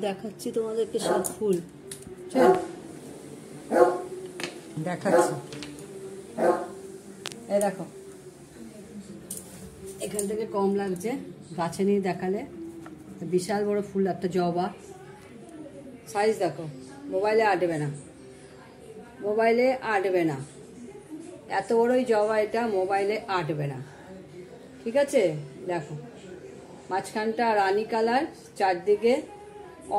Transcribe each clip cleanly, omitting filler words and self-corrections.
দেখাচ্ছি তোমাদেরকে সব ফুল, চল দেখাচ্ছি। এই দেখো, এখান থেকে কম লাগছে, গাছে নিয়ে দেখালে বিশাল বড় ফুল, একটা জবা। সাইজ দেখো, মোবাইলে আটবে না, মোবাইলে আটবে না, এত বড়ই জবা, এটা মোবাইলে আটবে না। ঠিক আছে, দেখো মাঝখানটা রানী কালার, চারদিকে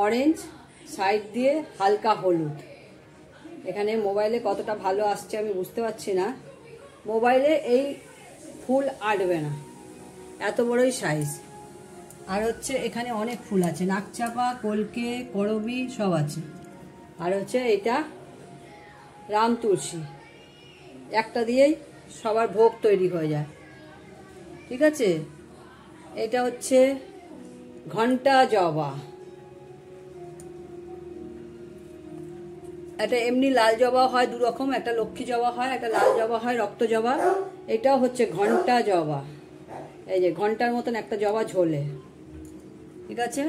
অরেঞ্জ, সাইড দিয়ে হালকা হলুদ। এখানে মোবাইলে কতটা ভালো আসছে আমি বুঝতে পারছি না, মোবাইলে এই ফুল আটবে না, এত বড়ই সাইজ। আর হচ্ছে এখানে অনেক ফুল আছে, নাকচাপা, কলকে, করবি সব আছে। আর হচ্ছে এটা রাম তুলসী, একটা দিয়েই সবার ভোগ তৈরি হয়ে যায়। ঠিক আছে, এটা হচ্ছে ঘন্টা জবা, একটা এমনি লাল জবা হয় দু রকম, একটা লক্ষ্মী জবা হয়, একটা লাল জবা হয় রক্ত জবা। এটাও হচ্ছে ঘন্টা জবা, এই যে ঘন্টার মতন একটা জবা ঝোলে। ঠিক আছে,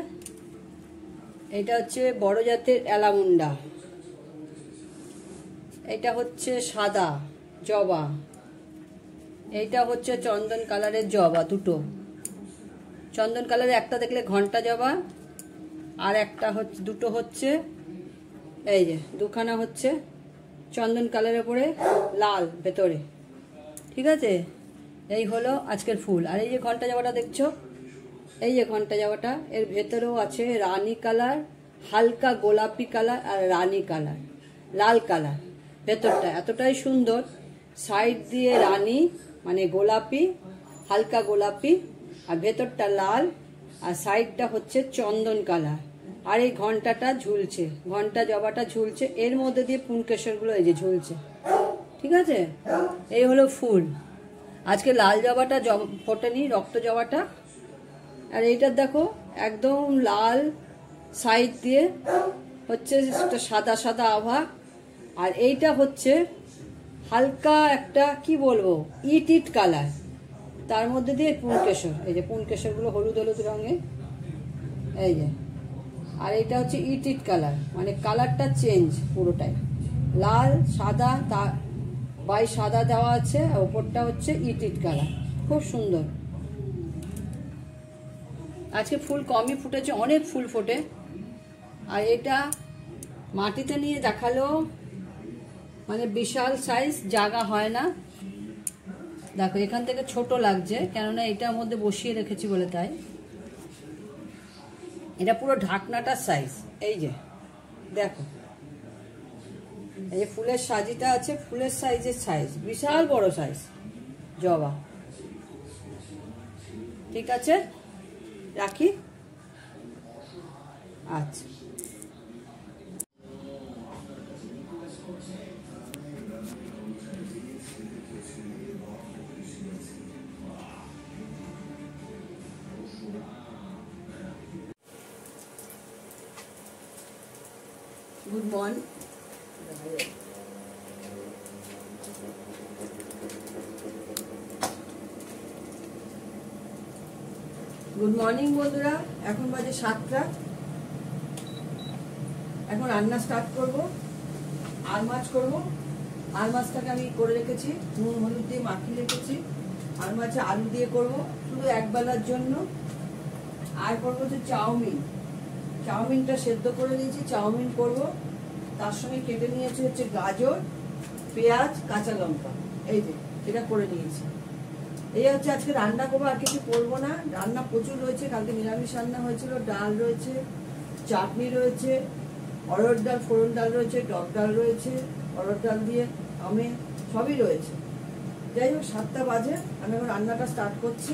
এটা হচ্ছে বড় জাতের অ্যালামুন্ডা, এটা হচ্ছে সাদা জবা, এইটা হচ্ছে চন্দন কালারের জবা, দুটো চন্দন কালারের, একটা দেখলে ঘন্টা জবা, আর একটা হচ্ছে, দুটো হচ্ছে এই যে দুখানা হচ্ছে চন্দন কালারের উপরে লাল ভেতরে। ঠিক আছে, এই হলো আজকের ফুল। আর এই যে ঘন্টা জবাটা দেখছো, এই যে ঘন্টা জবাটা, এর ভেতরেও আছে রানী কালার, হালকা গোলাপি কালার, আর রানী কালার, লাল কালার। ভেতরটা এতটাই সুন্দর, সাইড দিয়ে রানী মানে গোলাপি, হালকা গোলাপি, আর ভেতরটা লাল, আর সাইডটা হচ্ছে চন্দন কালার। আর এই ঘন্টাটা ঝুলছে, ঘন্টা জবাটা ঝুলছে, এর মধ্যে দিয়ে পুনকেশরগুলো এই যে ঝুলছে। ঠিক আছে, এই হলো ফুল। আজকে লাল জবাটা ফোটেনি, রক্ত জবাটা। আর এইটার দেখো একদম লাল, সাইড দিয়ে হচ্ছে সাদা সাদা আভা। আর এইটা হচ্ছে হালকা একটা কি বলবো ইট ইট কালার, তার মধ্যে দিয়ে পুনকেশর, এই যে পুনকেশরগুলো হলুদ হলুদ রঙের, এই যে। আর এটা হচ্ছে ইট ইট কালার, মানে কালারটা চেঞ্জ পুরোটাই, লাল সাদা, তা বাই সাদা দেওয়া আছে, আর ওপরটা হচ্ছে ইট ইট কালার, খুব সুন্দর। আজকে ফুল কমই ফুটেছে, অনেক ফুল ফোটে। আর এটা মাটিতে নিয়ে দেখালেও মানে বিশাল সাইজ, জায়গা হয় না। দেখো এখান থেকে ছোট লাগছে, কেননা এটার মধ্যে বসিয়ে রেখেছি বলে তাই। এটা পুরো ঢাকনাটার সাইজ, এই যে দেখো, এই যে ফুলের সাজিটা আছে, ফুলের সাইজের সাইজ, বিশাল বড় সাইজ জবা। ঠিক আছে, রাখি। আচ্ছা, গুড মর্নিং। গুড মর্নিং বন্ধুরা, এখন বাজে 7টা। এখন রান্না স্টার্ট করব। আর মাছ করব। আর মাছটাকে আমি করে রেখেছি, নুন হলুদ দিয়ে মাখিয়ে রেখেছি। আর মাছে আলু দিয়ে করব শুধু একবেলার জন্য। আর করবো হচ্ছে চাউমিন, চাউমিনটা সেদ্ধ করে নিয়েছি, চাউমিন করব। তার সঙ্গে কেটে নিয়েছি হচ্ছে গাজর, পেঁয়াজ, কাঁচা লঙ্কা, এই যে এটা করে নিয়েছি। এই হচ্ছে আজকে রান্না করবো, আর কিছু করবো না। রান্না প্রচুর রয়েছে, কালকে নিরামিষ রান্না হয়েছিল, ডাল রয়েছে, চাটনি রয়েছে, অরহর ডাল, ফোড়ন ডাল রয়েছে, টক ডাল রয়েছে, অরহর ডাল দিয়ে আমে সবই রয়েছে। যাই হোক, 7টা বাজে, আমি এখন রান্নাটা স্টার্ট করছি।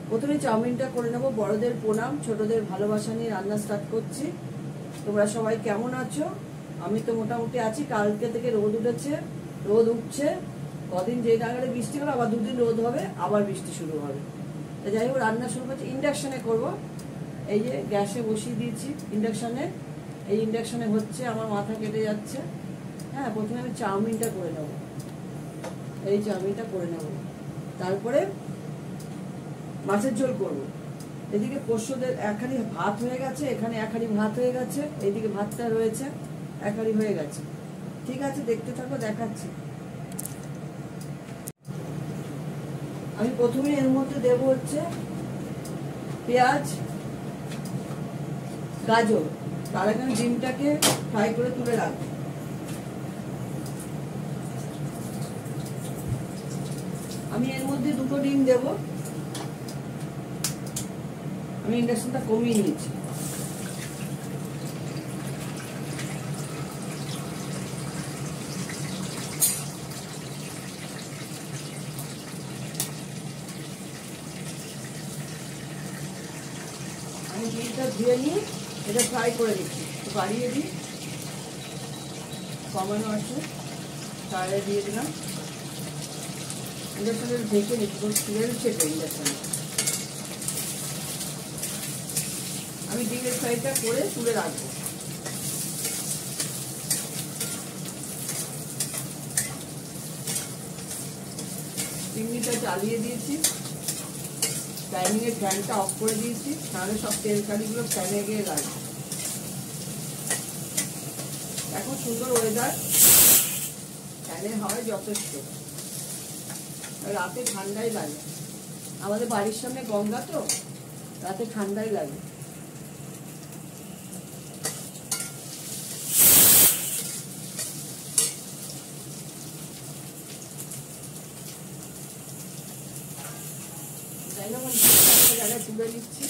প্রথমে চাউমিনটা করে নেবো। বড়দের প্রণাম, ছোটদের ভালোবাসা নিয়ে রান্না স্টার্ট করছি। তোমরা সবাই কেমন আছো? আমি তো মোটামুটি আছি। কালকে থেকে রোদ উঠেছে, রোদ উঠছে, কদিন যে নাগারে বৃষ্টি হবে, আবার 2 দিন রোদ হবে, আবার বৃষ্টি শুরু হবে। যাই হোক, রান্না শুরু করছি। ইন্ডাকশানে করব। এই যে গ্যাসে বসিয়ে দিয়েছি ইন্ডাকশানে। এই ইন্ডাকশানে হচ্ছে, আমার মাথা কেটে যাচ্ছে। হ্যাঁ, প্রথমে আমি চাউমিনটা করে নেবো। এই চাউমিনটা করে নেব, তারপরে মাছের ঝোল করব। এদিকে পোষ্যদের একখানি ভাত হয়ে গেছে, এখানে একখানি ভাত হয়ে গেছে, এইদিকে ভাতটা রয়েছে, একখানি হয়ে গেছে। ঠিক আছে, দেখতে থাকো, দেখাচ্ছি। আমি প্রথমে এর মধ্যে দেব হচ্ছে পেঁয়াজ, গাজর। তার আগে আমি ডিমটাকে ফ্রাই করে তুলে রাখবো। আমি এর মধ্যে 2টো ডিম দেব। আমি ইন্ডাকশনটা কমিয়ে নিয়েছি। আমি ডিমটা ধুয়ে নিয়ে এটা ফ্রাই করে দিচ্ছি। একটু বাড়িয়ে দিই, কমানো আছে, তাহলে দিয়ে দিলাম। ইন্ডাকশনে ঢেকে নিচ্ছি, তুলেছে তো ইন্ডাকশনে। আমি ডিমের ফ্রাইটা করে তুলে রাখবো। চিমনিটা চালিয়ে দিয়েছি, ডাইনিং এর ফ্যানটা অফ করে দিয়েছি, তাহলে সব তেল কালিগুলো ফ্যানে গিয়ে লাগবে। এখন সুন্দর ওয়েদার, ফ্যানের হাওয়ায় যথেষ্ট। রাতে ঠান্ডাই লাগে, আমাদের বাড়ির সামনে গঙ্গা তো, রাতে ঠান্ডাই লাগে। জায়গায় তুলে নিচ্ছি।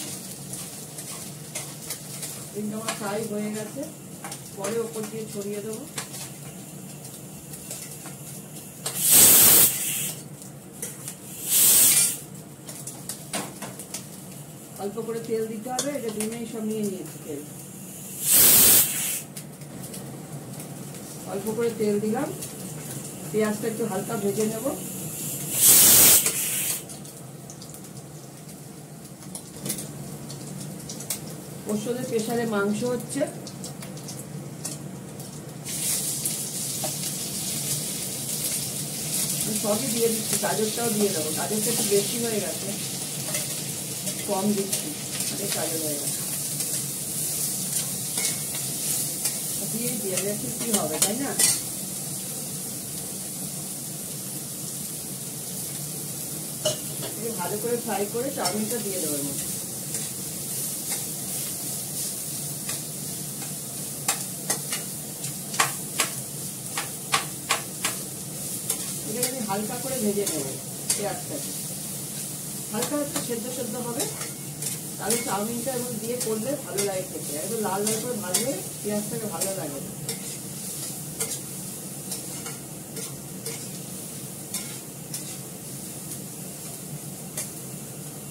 ডিমটা আমার ফ্রাই হয়ে গেছে, পরে ওপর দিয়ে ছড়িয়ে দেবো। অল্প করে তেল দিতে হবে, এটা ডিমেই সব নিয়ে নিয়েছি তেল। অল্প করে তেল দিলাম, পেঁয়াজটা একটু হালকা ভেজে নেব। পোষ্যদের প্রেসারে মাংস হচ্ছে, সবই দিয়ে দিচ্ছি, গাজরটাও দিয়ে দেবো। গাজরটা একটু বেশি হয়ে গেছে, কম দিচ্ছি, অনেক গাজর হয়ে গেছে। দিয়ে দেখি কি হবে, তাই না? ভালো করে ফ্রাই করে চাউমিনটা দিয়ে দেবো এর মধ্যে। এটা আমি হালকা করে ভেজে নেব পেঁয়াজটাকে, হালকা একটু সেদ্ধ সেদ্ধ হবে, তাহলে চাউমিনটা এবং দিয়ে করলে ভালো লাগে খেতে। একটু লাল লাল করে ভাজলে পেঁয়াজটাকে ভালো লাগে।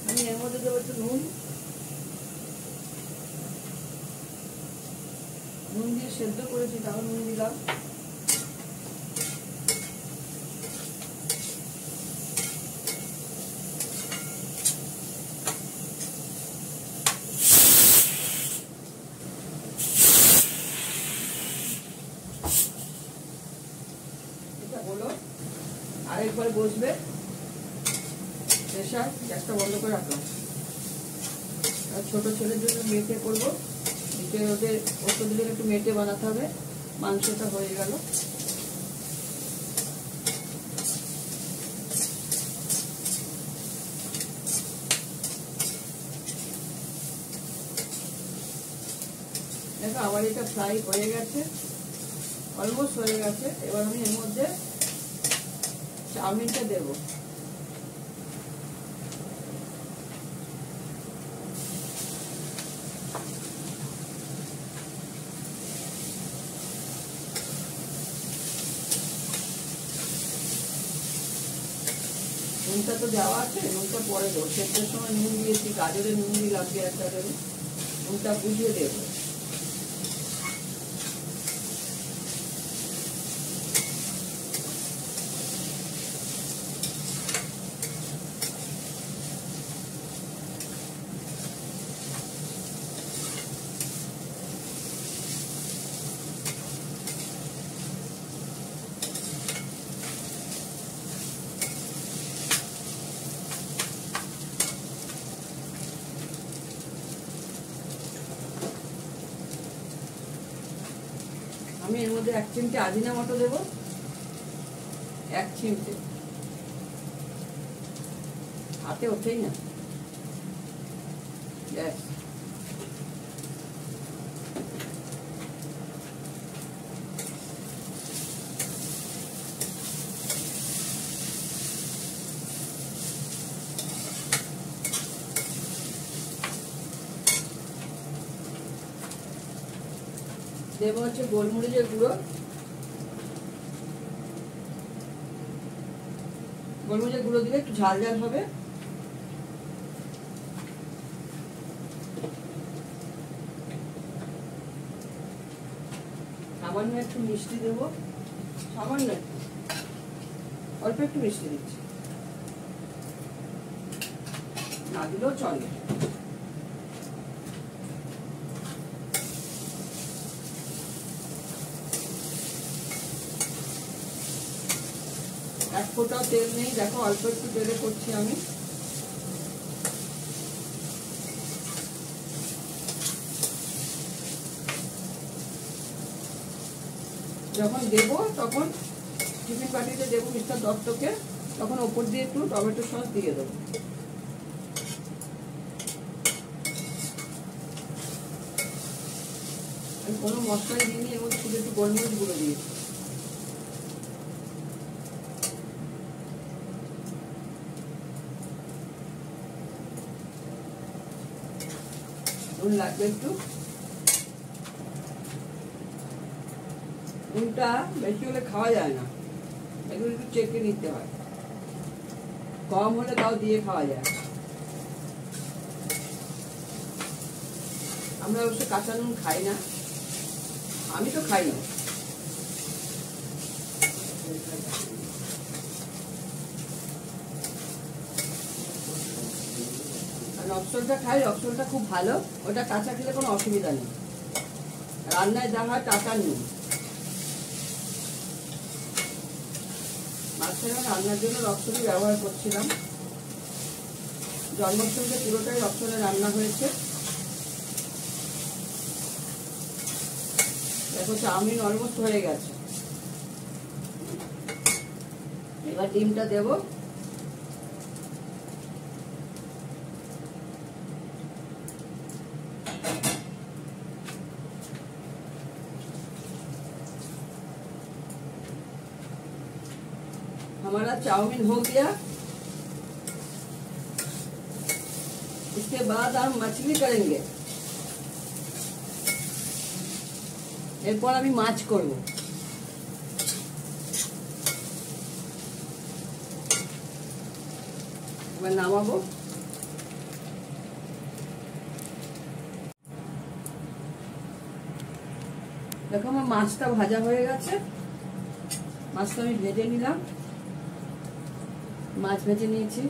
আমি এর মধ্যে দেবো একটু নুন, নুন দিয়ে সেদ্ধ করেছি, তাও নুন দিলাম। আরেকবার বসবে প্রেসার, গ্যাসটা বন্ধ করে রাখলাম। আর ছোট ছেলের জন্য মেটে করবো, ওদের ওষুধের একটু মেটে বানাতে হবে। মাংসটা হয়ে গেল, দেখো আমার এটা ফ্রাই হয়ে গেছে, অলমোস্ট হয়ে গেছে। এবার আমি এর মধ্যে চাউমিনটা দেবো। নুনটা তো দেওয়া আছে, নুনটা পরে দেবো। সেদ্ধের সময় নুন দিয়েছি, গাজরে নুন দিলাম, পেঁয়াজ গাজরে নুনটা বুঝিয়ে দেবো। এর মধ্যে 1 চিমটে আজিনামোটো দেব, 1 চিমটে, হাতে ওঠেই না। ব্যাস, দেব হচ্ছে গোলমরিচের গুঁড়ো। গোলমরিচের গুঁড়ো দিলে একটু ঝাল ঝাল হবে। সামান্য একটু মিষ্টি দেবো, সামান্য একটু, অল্প একটু মিষ্টি দিচ্ছি, না দিলেও চলে। এক ফোঁটাও তেল নেই, দেখো অল্প একটু তেলে করছি আমি। যখন দেবো তখন টিফিন পার্টিতে দেবো মিস্টার দত্তকে, তখন ওপর দিয়ে একটু টমেটো সস দিয়ে দেবো। আমি কোনো মশলাই দিইনি, এর মধ্যে শুধু একটু গোলমরিচ গুঁড়ো দিয়েছি। নুন লাগবে একটু, নুনটা বেশি হলে খাওয়া যায় না, এগুলো একটু চেখে নিতে হয়, কম হলে তাও দিয়ে খাওয়া যায়। আমরা অবশ্য কাঁচা নুন খাই না, আমি তো খাই না। রক্সলটা খাই, রক্সলটা খুব ভালো, ওটা কাঁচা খেলে কোনো অসুবিধা নেই। রান্নায় দেওয়া হয় টাটা নুন। মাঝখানে রান্নার জন্য রক্সলই ব্যবহার করছিলাম। জন্মাষ্টমীতে পুরোটাই রক্সলে রান্না হয়েছে। দেখো চাউমিন অলমোস্ট হয়ে গেছে। এবার ডিমটা দেবো। हमारा चाउमीन हो गया। इसके बाद हम मछली करेंगे। এরপর আমি মাছ করব। এবার নামাবো। দেখো আমার মাছটা ভাজা হয়ে গেছে। মাছটা আমি ভেজে নিলাম। মাছ ভেজে নিয়েছি।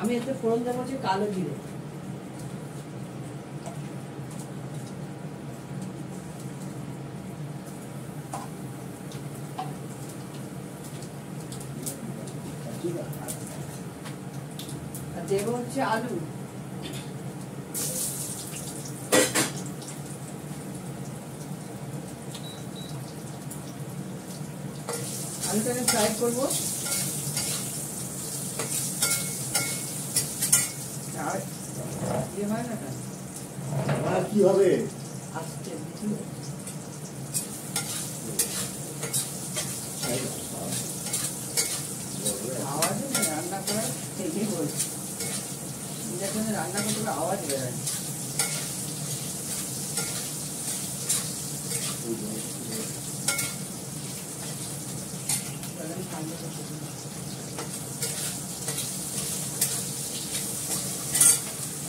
আমি এতে ফোড়ন দেবো হচ্ছে কালো জিরে। আর দেবো হচ্ছে আলু। আলুটাকে ফ্রাই করবো। হয় না আর কি হবে আস্তে আওয়াজ রান্না করার থেকেই বলছি, যেখানে রান্না করতে হবে আওয়াজ বেরোয়।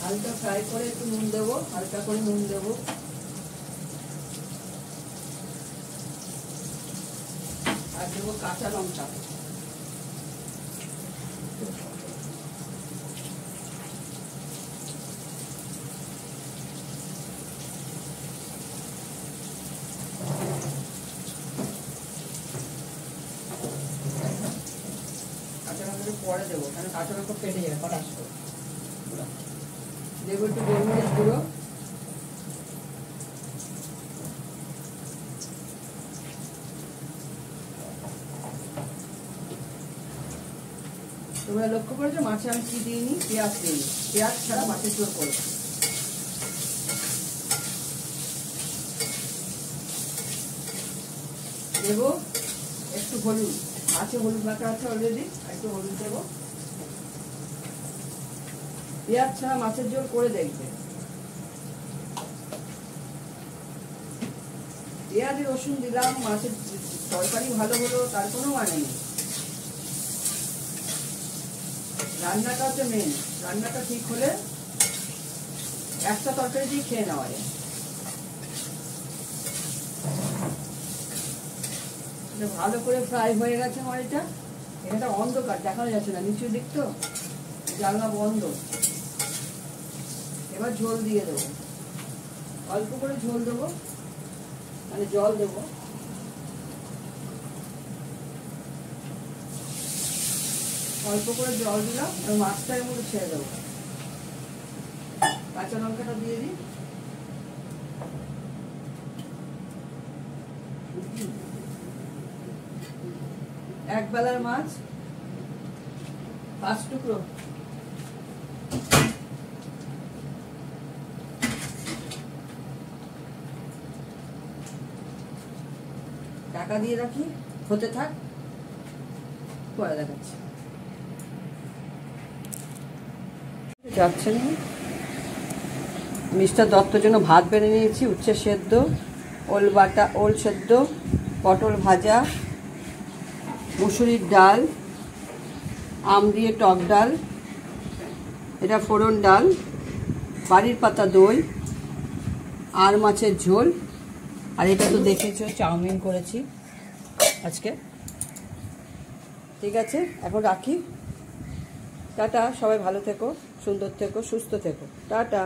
হালকা ফ্রাই করে একটু নুন দেবো, হালকা করে নুন দেবো। আর দেবো কাঁচা লঙ্কা। কাঁচা লঙ্কা পরে দেবো, কারণ কাঁচা লঙ্কা কেটে যাবে পটাশ করে। দেবো একটু গোলমরিচ গুঁড়ো। তোমরা লক্ষ্য করেছো মাছে আমি কি দিইনি? পেঁয়াজ দিইনি। পেঁয়াজ ছাড়া মাছের ঝোল করবো। দেবো একটু হলুদ, মাছে হলুদ মাখা আছে অলরেডি, একটু হলুদ দেবো। পেঁয়াজ ছাড়া মাছের ঝোল করে দেখবে। পেঁয়াজ রসুন দিলাম, মাছের তরকারি ভালো হলো তার কোনো মানে নেই। রান্নাটা হচ্ছে মেন। রান্নাটা ঠিক হলে একটা তরকারি দিয়ে খেয়ে নেওয়া যায়। ভালো করে ফ্রাই হয়ে গেছে আমার এটা। এটা অন্ধকার, দেখানো যাচ্ছে না, নিচু দিক তো, জানলা বন্ধ। এবার ঝোল দিয়ে দেবো, অল্প করে ঝোল দেবো, মানে জল দেবো। অল্প করে জল দিলাম, আর মাছটা এর মধ্যে ছেড়ে দেবো। কাঁচা লঙ্কাটা দিয়ে দিই। এক বেলার মাছ 5 টুকরো। ঢাকা দিয়ে রাখি, হতে থাক, পরে দেখাচ্ছি। যাচ্ছে না। মিস্টার দত্তর জন্য ভাত বেড়ে নিয়েছি, উচ্ছে সেদ্ধ, ওল বাটা, ওল সেদ্ধ, পটল ভাজা, মুসুরির ডাল, আম দিয়ে টক ডাল, এটা ফোড়ন ডাল, বাড়ির পাতা দই, আর মাছের ঝোল। আর এটা তো দেখেছো চাউমিন করেছি আজকে। ঠিক আছে, এখন রাখি। টাটা, সবাই ভালো থেকো, সুন্দর থেকো, সুস্থ থেকো। টাটা।